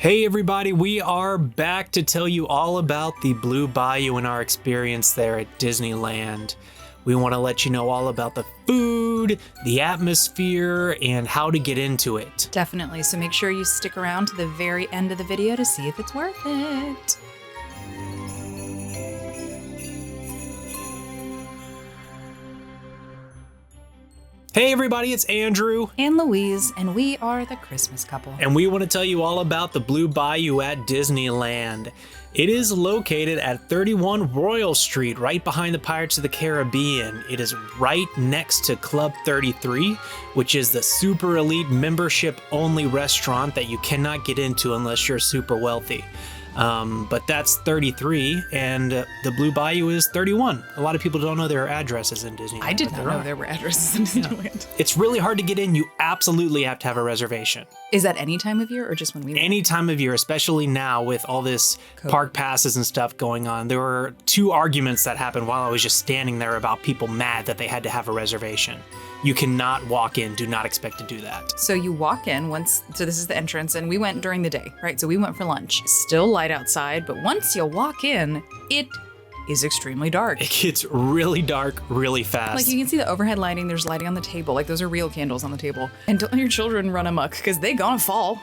Hey everybody, we are back to tell you all about the Blue Bayou and our experience there at Disneyland. We want to let you know all about the food, the atmosphere, and how to get into it. Definitely, so make sure you stick around to the very end of the video to see if it's worth it. Hey everybody, it's Andrew. And Louise, and we are the Christmas couple. And we want to tell you all about the Blue Bayou at Disneyland. It is located at 31 Royal Street, right behind the Pirates of the Caribbean. It is right next to Club 33, which is the super elite membership only restaurant that you cannot get into unless you're super wealthy. But that's 33, and the Blue Bayou is 31. A lot of people don't know there are addresses in Disneyland. I did not know there were addresses in Disneyland. It's really hard to get in. You absolutely have to have a reservation. Is that any time of year or just when we Any time of year, especially now with all this park passes and stuff going on. There were two arguments that happened while I was just standing there about people mad that they had to have a reservation. You cannot walk in. Do not expect to do that. So you walk in so this is the entrance, and we went during the day, right? So we went for lunch. Still light outside, but once you walk in, it is extremely dark. It gets really dark really fast. Like you can see the overhead lighting, there's lighting on the table. Like those are real candles on the table. And don't let your children run amok because they gonna fall.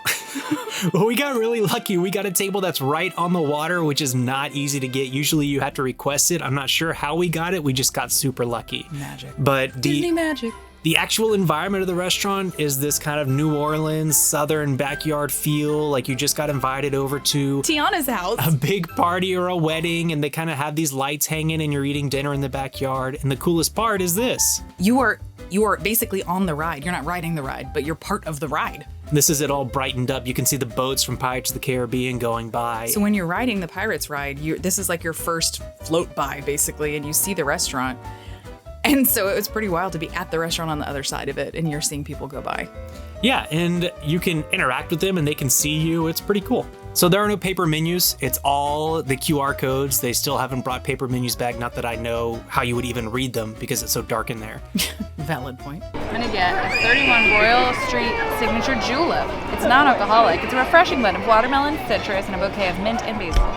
Well, we got really lucky. We got a table that's right on the water, which is not easy to get. Usually you have to request it. I'm not sure how we got it. We just got super lucky. Magic. But Disney magic. The actual environment of the restaurant is this kind of New Orleans southern backyard feel, like you just got invited over to Tiana's house, a big party or a wedding, and they kind of have these lights hanging and you're eating dinner in the backyard. And the coolest part is this. You are basically on the ride. You're not riding the ride, but you're part of the ride. This is it all brightened up. You can see the boats from Pirates of the Caribbean going by. So when you're riding the Pirates ride, this is like your first float by basically, and you see the restaurant. And so it was pretty wild to be at the restaurant on the other side of it, and you're seeing people go by. Yeah, and you can interact with them and they can see you. It's pretty cool. So there are no paper menus. It's all the QR codes. They still haven't brought paper menus back. Not that I know how you would even read them because it's so dark in there. Valid point. I'm gonna get a 31 Royal Street signature julep. It's non-alcoholic. It's a refreshing blend of watermelon, citrus, and a bouquet of mint and basil.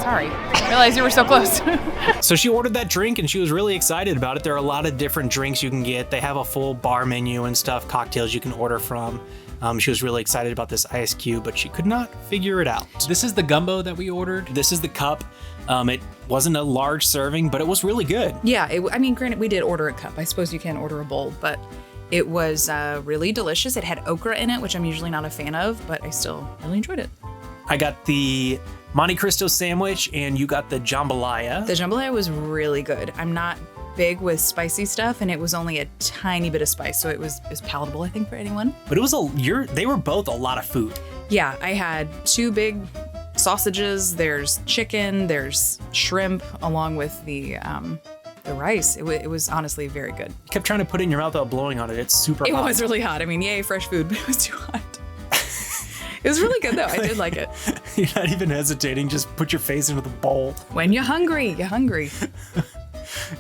Sorry, I realized you were so close. So she ordered that drink and she was really excited about it. There are a lot of different drinks you can get. They have a full bar menu and stuff, cocktails you can order from. She was really excited about this ice cube, but she could not figure it out. This is the gumbo that we ordered. This is the cup. It wasn't a large serving, but it was really good. Yeah, I mean, granted, we did order a cup. I suppose you can order a bowl, but it was really delicious. It had okra in it, which I'm usually not a fan of, but I still really enjoyed it. I got the Monte Cristo sandwich, and you got the jambalaya. The jambalaya was really good. I'm not big with spicy stuff, and it was only a tiny bit of spice, so it was palatable, I think, for anyone. But it was they were both a lot of food. Yeah, I had 2 big sausages. There's chicken. There's shrimp, along with the rice. It was honestly very good. You kept trying to put it in your mouth without blowing on it. It's super hot. It was really hot. I mean, yay, fresh food, but it was too hot. It was really good, though. I did like it. You're not even hesitating. Just put your face into the bowl. When you're hungry, you're hungry.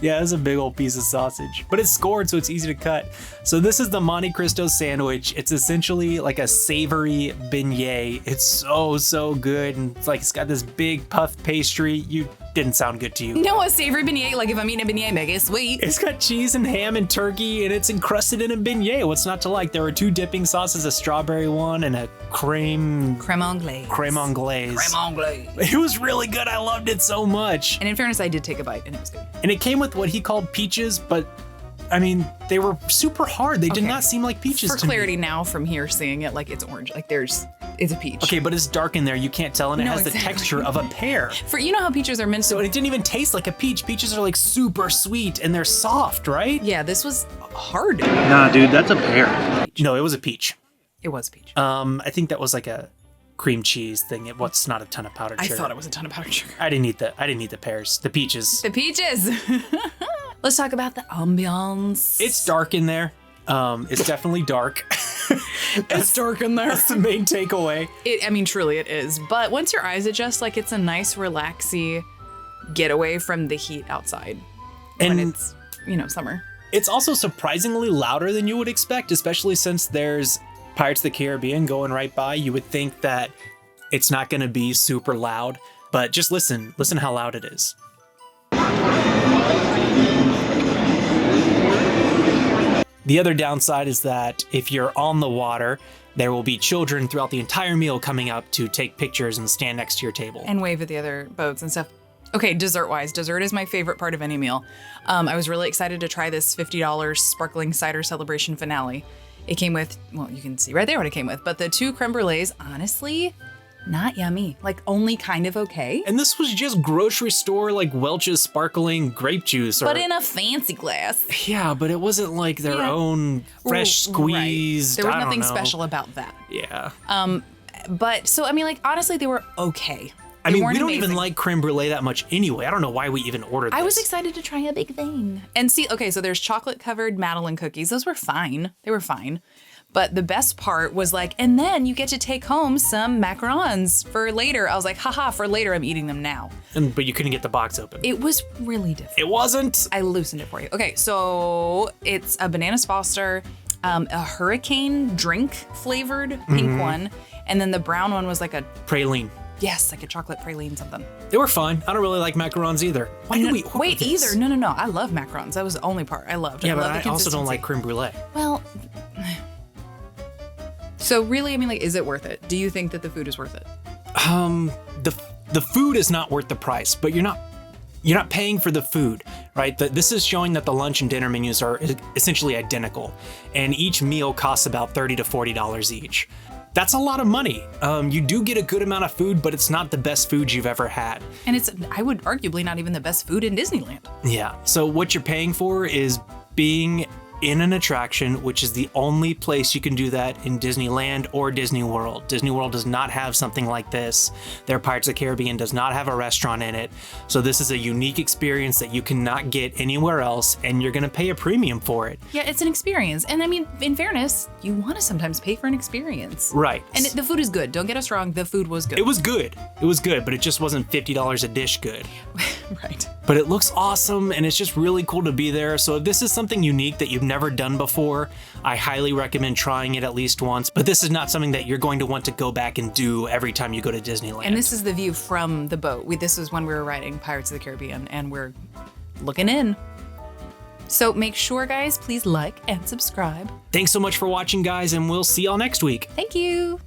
Yeah, it's a big old piece of sausage, but it's scored, so it's easy to cut. So this is the Monte Cristo sandwich. It's essentially like a savory beignet. It's so good, and it's got this big puff pastry. You didn't sound good to you. No, a savory beignet, like if I'm eating a beignet, make it sweet. It's got cheese and ham and turkey, and it's encrusted in a beignet. What's not to like? There were 2 dipping sauces, a strawberry one and a creme anglaise. Creme anglaise. It was really good. I loved it so much. And in fairness, I did take a bite, and it was good. And it came with what he called peaches, but I mean, they were super hard. They did not seem like peaches to me. For clarity now from here seeing it, like it's orange. Like it's a peach. Okay, but it's dark in there. You can't tell, and it has the texture of a pear. You know how peaches are meant to. So it didn't even taste like a peach. Peaches are like super sweet and they're soft, right? Yeah, this was hard. Nah, dude, that's a pear. No, it was a peach. It was a peach. I think that was like a cream cheese thing. It was not a ton of powdered sugar. I thought it was a ton of powdered sugar. I didn't eat the pears. The peaches. The peaches. Let's talk about the ambiance. It's dark in there. It's definitely dark. It's dark in there. That's the main takeaway. I mean, truly it is. But once your eyes adjust, like it's a nice, relaxy getaway from the heat outside. And when it's, summer. It's also surprisingly louder than you would expect, especially since there's Pirates of the Caribbean going right by. You would think that It's not going to be super loud, but just listen how loud it is. The other downside is that if you're on the water, there will be children throughout the entire meal coming up to take pictures and stand next to your table. And wave at the other boats and stuff. Okay, dessert-wise, dessert is my favorite part of any meal. I was really excited to try this $50 sparkling cider celebration finale. It came with, well, you can see right there what it came with, but the 2 creme brulees, honestly, not yummy. Like, only kind of okay. And this was just grocery store, like Welch's sparkling grape juice. But in a fancy glass. Yeah, but it wasn't like their own fresh squeezed. Right. There was nothing special about that. Yeah. But, so, I mean, like, honestly, they were okay. I mean, we don't even like creme brulee that much anyway. I don't know why we even ordered this. I was excited to try a big thing. And see, okay, so there's chocolate-covered Madeleine cookies. Those were fine. They were fine. But the best part was like, and then you get to take home some macarons for later. I was like, haha, for later, I'm eating them now. But you couldn't get the box open. It was really difficult. It wasn't? I loosened it for you. Okay, so it's a Bananas Foster, a hurricane drink flavored pink one. And then the brown one was like a praline. Yes, like a chocolate praline something. They were fine. I don't really like macarons either. Why did we order Wait, this? either. No. I love macarons. That was the only part I loved. Yeah, I but love the I also don't like creme brulee. Well, so really, I mean, like, is it worth it? Do you think that the food is worth it? The food is not worth the price, but you're not paying for the food, right? This is showing that the lunch and dinner menus are essentially identical, and each meal costs about $30 to $40 each. That's a lot of money. You do get a good amount of food, but it's not the best food you've ever had. And it's, I would arguably not even the best food in Disneyland. Yeah, so what you're paying for is being in an attraction, which is the only place you can do that in Disneyland or Disney World. Disney World does not have something like this. Their Pirates of the Caribbean does not have a restaurant in it. So this is a unique experience that you cannot get anywhere else, and you're gonna pay a premium for it. Yeah, it's an experience. And I mean, in fairness, you want to sometimes pay for an experience. Right. And the food is good. Don't get us wrong, the food was good. It was good. It was good, but it just wasn't $50 a dish good. Right. But it looks awesome, and it's just really cool to be there. So if this is something unique that you've never done before, I highly recommend trying it at least once. But this is not something that you're going to want to go back and do every time you go to Disneyland. And this is the view from the boat. This is when we were riding Pirates of the Caribbean, and we're looking in. So make sure, guys, please like and subscribe. Thanks so much for watching, guys, and we'll see y'all next week. Thank you.